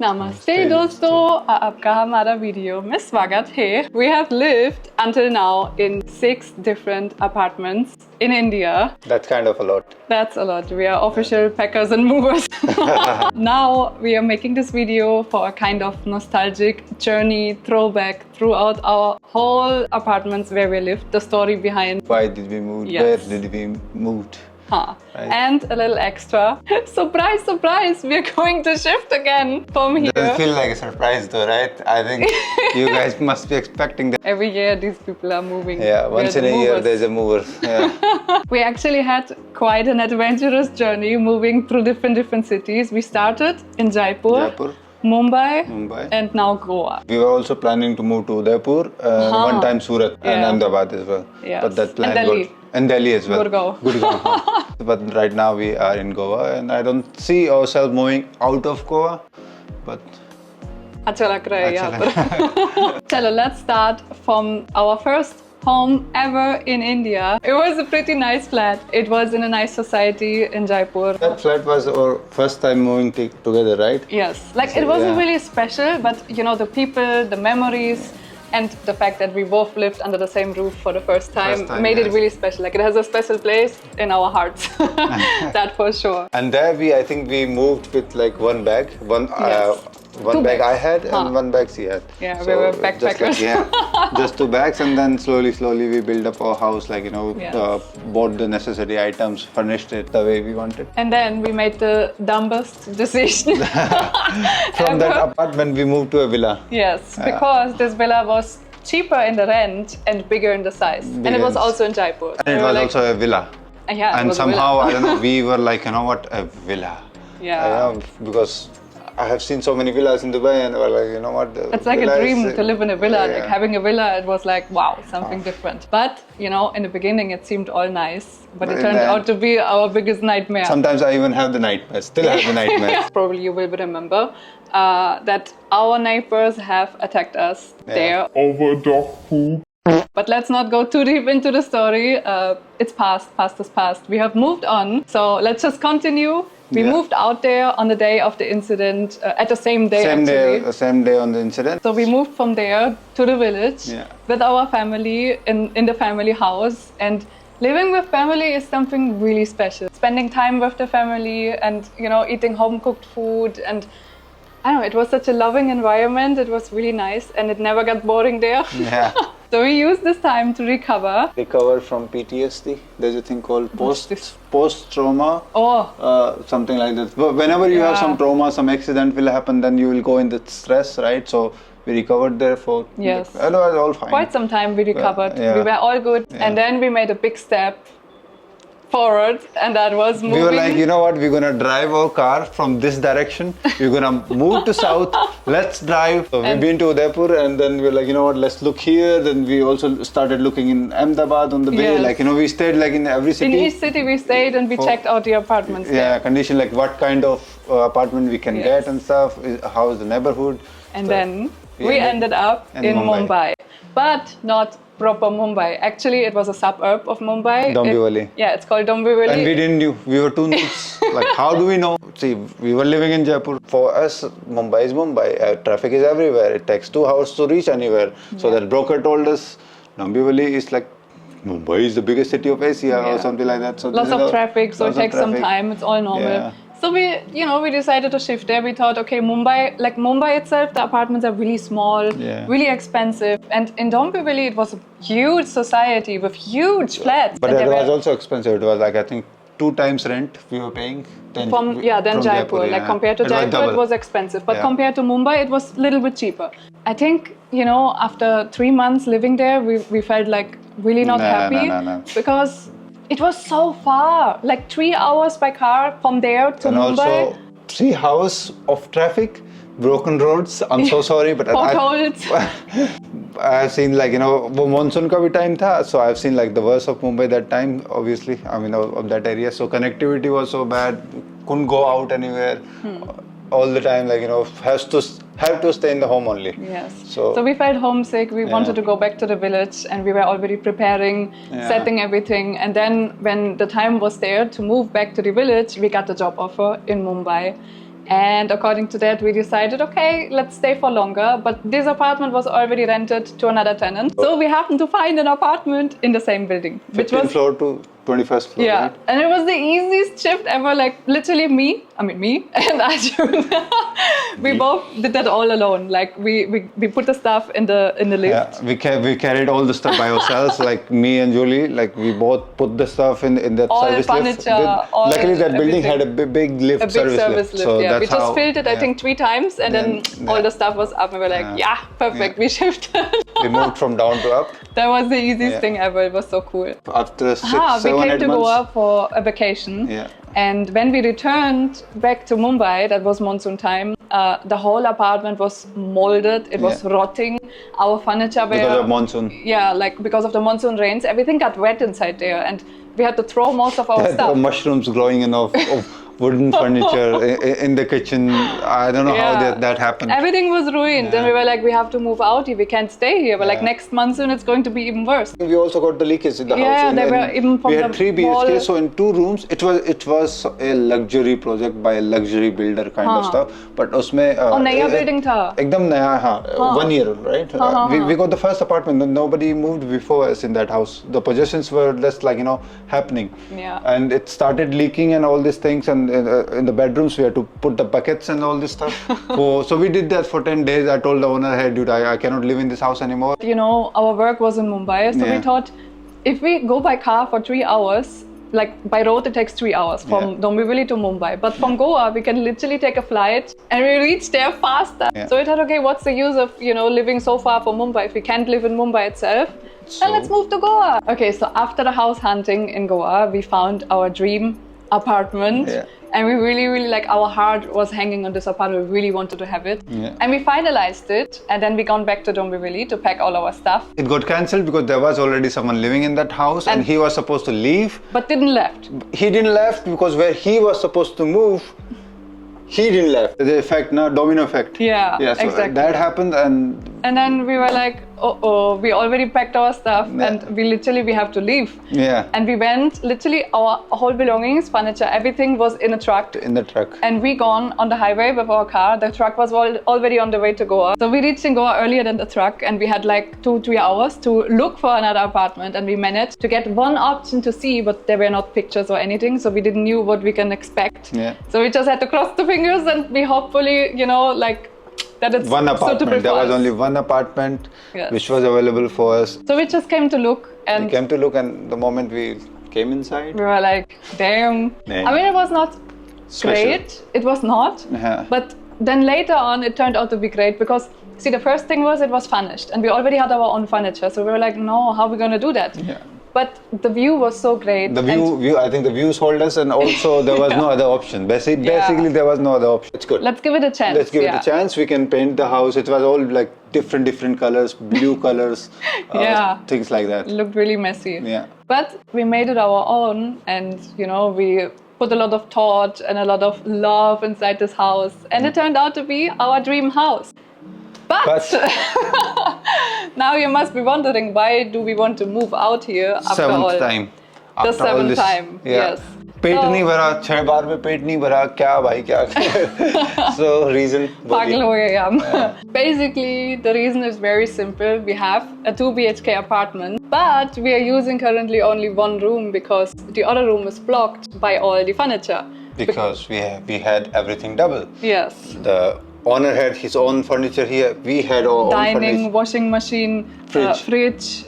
नमस्ते दोस्तों, आपका हमारा वीडियो में स्वागत है. We have lived until now in 6 different apartments in India. That's kind of a lot. That's a lot. We are official packers and movers. Now we are making this video for a kind of nostalgic journey, throwback throughout our whole apartments where we lived, the story behind. Why did we move? Yes. Where did we move? Right. Right. And a little extra. Surprise, surprise, we're going to shift again from here. Doesn't feel like a surprise though, right? I think you guys must be expecting that. Every year these people are moving. Yeah, once in a year there's a mover. Yeah. We actually had quite an adventurous journey moving through different cities. We started in Jaipur. Mumbai, and now Goa. We were also planning to move to Udaipur, one time Surat and Ahmedabad as well. Yes. But that plan and Delhi. And Delhi as well. Gurgaon. But right now we are in Goa and I don't see ourselves moving out of Goa. But अच्छा लग रहा है यहाँ पर. Chalo, let's start from our first home ever in India. It was a pretty nice flat. It was in a nice society in Jaipur. That flat was our first time moving together, right? Yes, like it wasn't really special, but you know, the people, the memories, and the fact that we both lived under the same roof for the first time made it really special. Like it has a special place in our hearts. That for sure. And there I think we moved with like one bag, one Two bag bags. I had and one bag she had. Yeah, we were backpackers. Just 2 bags, and then slowly we built up our house, like, you know, bought the necessary items, furnished it the way we wanted. And then we made the dumbest decision. From that apartment we moved to a villa. Yes, because this villa was cheaper in the rent and bigger in the size. And it was also in Jaipur. And it was also a villa. Yeah, and somehow, I don't know, we were like, you know what, a villa. Yeah. Because I have seen so many villas in Dubai and we're like, you know what? It's like a dream to live in a villa. Like having a villa, it was like, wow, something different. But, you know, in the beginning it seemed all nice. But it turned out to be our biggest nightmare. Sometimes I even have the nightmares, still have the nightmares. Probably you will remember that our neighbors have attacked us there. Over dog poop. But let's not go too deep into the story. It's past is past. We have moved on. So let's just continue. We moved out there on the day of the incident, at the same day actually. Same day on the incident. So we moved from there to the village with our family in the family house. And living with family is something really special. Spending time with the family and, you know, eating home-cooked food. And I don't know, it was such a loving environment. It was really nice and it never got boring there. Yeah. So we used this time to recover. Recover from PTSD. There's a thing called post-trauma. Something like that. But whenever you have some trauma, some accident will happen, then you will go in the stress, right? So we recovered there for... Yes. It was all fine. Quite some time we recovered. We were all good. And then we made a big step forward, and that was moving. We were like, you know what, we're gonna drive our car from this direction, we're gonna move to south, let's drive. So we've been to Udaipur and then we're like, you know what, let's look here. Then we also started looking in Ahmedabad on the way, like, you know, we stayed like in every city. In each city we stayed and we checked out the apartments. Condition, like what kind of apartment we can get and stuff, how is the neighborhood. And then we ended up in Mumbai. But not proper Mumbai. Actually, it was a suburb of Mumbai. Dombivli. It's called Dombivli. And we didn't know. We were two noobs. Like, how do we know? See, we were living in Jaipur. For us, Mumbai is Mumbai. Traffic is everywhere. It takes 2 hours to reach anywhere. So that broker told us, Dombivli is like, Mumbai is the biggest city of Asia or something like that. So lots of traffic, so it takes some time. It's all normal. So we decided to shift there. We thought, okay, Mumbai itself, the apartments are really small, really expensive. And in Dombivli, it was a huge society with huge flats. But it was also expensive. It was like, I think, 2 times rent we were paying. Than Jaipur. Like compared to Jaipur, it was expensive. But compared to Mumbai, it was a little bit cheaper. I think, you know, after 3 months living there, we felt like really not happy. Because it was so far, like 3 hours by car from there to Mumbai. And also 3 hours of traffic, broken roads. I'm so sorry, but I've seen, like, you know, monsoon ka bhi time tha, so I've seen like the worst of Mumbai that time, obviously, I mean, of that area. So connectivity was so bad, couldn't go out anywhere all the time, like, you know, have to stay in the home only. Yes. So we felt homesick. We wanted to go back to the village, and we were already preparing, setting everything. And then when the time was there to move back to the village, we got the job offer in Mumbai. And according to that, we decided, okay, let's stay for longer. But this apartment was already rented to another tenant. So we happened to find an apartment in the same building. 15th floor to 21st floor, yeah, right? and it was the easiest shift ever. Like literally me and Arjun, we both did that all alone. Like we put the stuff in the lift. Yeah, we carried all the stuff by ourselves. Like me and Julie, like we both put the stuff in that all service furniture, lift. Luckily, that building had a big lift, a big service lift. So yeah, we just how, filled it, I think, 3 times, and then all the stuff was up. And we were like, perfect. We shifted. We moved from down to up. That was the easiest thing ever. It was so cool. After 6, 7, 8 months. We came to Goa for a vacation. Yeah. And when we returned back to Mumbai, that was monsoon time, the whole apartment was molded. It was rotting. Our furniture were... Because of monsoon. Yeah, like because of the monsoon rains, everything got wet inside there. And we had to throw most of our stuff. There were mushrooms growing in of wooden furniture in the kitchen. I don't know how that happened. Everything was ruined. And we were like, we have to move out here. We can't stay here. But like next monsoon, it's going to be even worse. We also got the leakage in the house. Yeah, they were even from we had 3 BHK, so in 2 rooms, it was a luxury project by a luxury builder kind of stuff. But उसमें नया building था. एकदम नया 1 year, right? We got the first apartment. Nobody moved before us in that house. The possessions were just like happening. Yeah. And it started leaking and all these things. And in the bedrooms we had to put the buckets and all this stuff. So we did that for 10 days. I told the owner, hey dude, I cannot live in this house anymore. Our work was in Mumbai, so we thought if we go by car for 3 hours, like by road it takes 3 hours from Dombivli to Mumbai, but from Goa we can literally take a flight and we reach there faster. So we thought, okay, what's the use of living so far from Mumbai if we can't live in Mumbai itself? And let's move to Goa. Okay, so after the house hunting in Goa, we found our dream apartment. And we really, like, our heart was hanging on this apartment. We really wanted to have it. And we finalized it. And then we gone back to Dombivli to pack all our stuff. It got cancelled because there was already someone living in that house and he was supposed to leave. But didn't left. He didn't left because where he was supposed to move, he didn't left. The effect, domino effect. Yeah, so exactly. That happened and then we were like, we already packed our stuff and we have to leave. Yeah. And we went, literally our whole belongings, furniture, everything was in a truck. In the truck. And we gone on the highway with our car. The truck was already on the way to Goa. So we reached in Goa earlier than the truck and we had like 2-3 hours to look for another apartment, and we managed to get one option to see, but there were not pictures or anything, so we didn't knew what we can expect. So we just had to cross the fingers and we hopefully, that it's one apartment. There was only one apartment which was available for us. So we just came to look, and we came to look, and the moment we came inside, we were like, damn. I mean, it was not great. It was not. But then later on, it turned out to be great because, see, the first thing was it was furnished, and we already had our own furniture. So we were like, no, how are we going to do that? But the view was so great. The view. I think the views hold us, and also there was no other option. Basically, there was no other option. It's good. Let's give it a chance. Let's give it a chance. We can paint the house. It was all like different colors, blue colors, things like that. It looked really messy. But we made it our own, and we put a lot of thought and a lot of love inside this house, and it turned out to be our dream house. But now you must be wondering, why do we want to move out here after seventh time? The 7th time, yes. पेट नहीं भरा, 6 बार में पेट नहीं भरा, क्या भाई क्या? So reason. पागल हो गए हम. Basically, the reason is very simple. We have a 2 BHK apartment, but we are using currently only 1 room because the other room is blocked by all the furniture. Because we had everything double. Yes. The owner had his own furniture here. We had our own furniture. Dining, washing machine, fridge,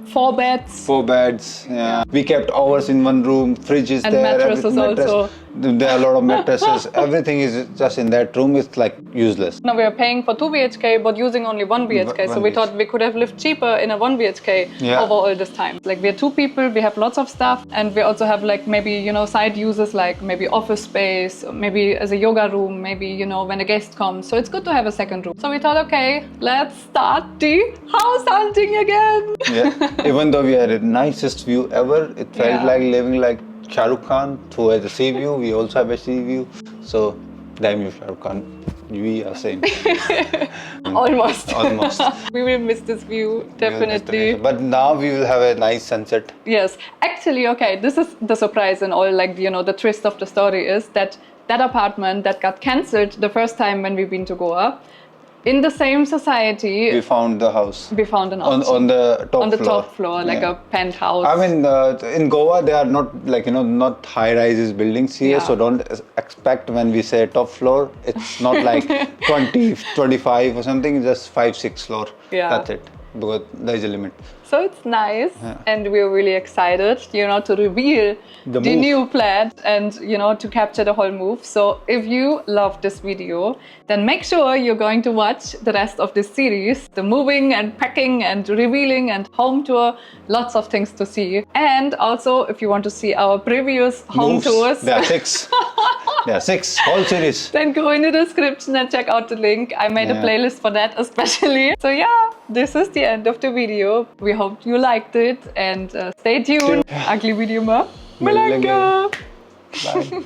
4 beds. 4 beds. Yeah. We kept ours in 1 room. Fridge is and there. Mattresses also. There are a lot of mattresses. Everything is just in that room. It's like useless. Now we are paying for 2 BHK but using only 1 BHK. So we thought we could have lived cheaper in a 1 BHK over all this time. Like, we are 2 people, we have lots of stuff, and we also have like maybe side uses like maybe office space, maybe as a yoga room, maybe when a guest comes. So it's good to have a second room. So we thought, okay, let's start the house hunting again. Even though we had the nicest view ever, it felt like living like Shah Rukh Khan, who has a sea view. We also have a sea view. So, damn you, Shah Rukh Khan. We are same. Almost. Almost. We will miss this view, definitely. But now we will have a nice sunset. Yes. Actually, okay, this is the surprise and all, like, the twist of the story is that that apartment that got cancelled the first time when we've been to Goa, in the same society, We found the house. we found an option. On the top on the floor. top floor, like Yeah. a penthouse. I mean, in Goa, they are not like, not high-rises buildings here, Yeah. so don't expect when we say top floor, it's not like 20, 25 or something, just 5, 6 floor. Yeah. That's it, because there is a limit. So it's nice, and we're really excited, to reveal The the move. new flat and, to capture the whole move. So if you love this video, then make sure you're going to watch the rest of this series, the moving and packing and revealing and home tour, lots of things to see. And also, if you want to see our previous home Moves, tours, there are 6. There are 6, whole series. then go in the description and check out the link. I made a Yeah. playlist for that especially. So yeah, this is the end of the video. We hope you liked it, and stay tuned. Ugly video ma. Malanga. Bye.